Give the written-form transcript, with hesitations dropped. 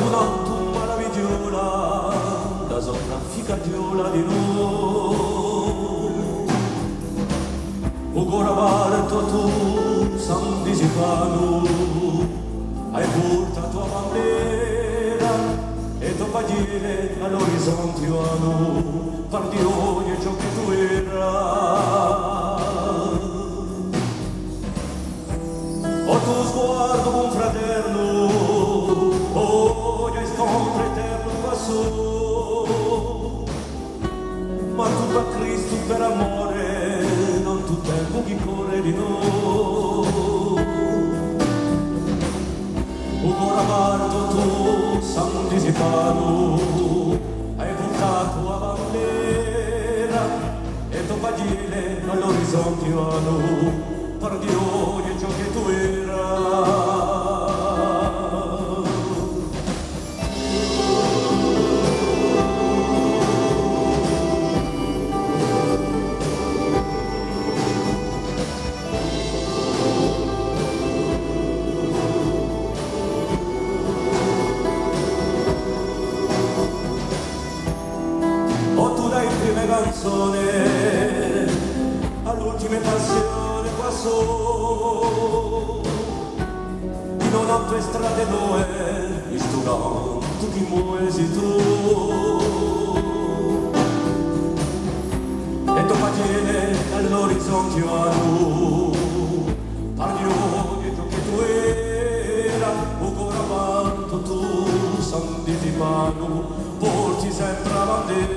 tu maravillosa, la sopra ficagiola di noi. Ugora varto tu, San Disipano, hai portato a bandera e tu pagine all'orizzonte anno, par di ogni ciò che tu era. O tuo sguardo buon fraterno, ogni scontro eterno passò, ma tu per Cristo per amore non tu tempo che corre di noi. Ora guardo tu San Disipano, hai portato a bandera e tu pagine all'orizzonte anno, per di ogni ciò che tu era. O tu dai prime canzone all'ultima passione qua su, in un'altra strada dove istugando chi muovi tu, e tu pagine all'orizzonte anno, parli ogni ciò che tu era, ancora quanto tu San Disipano porti sempre a bandera.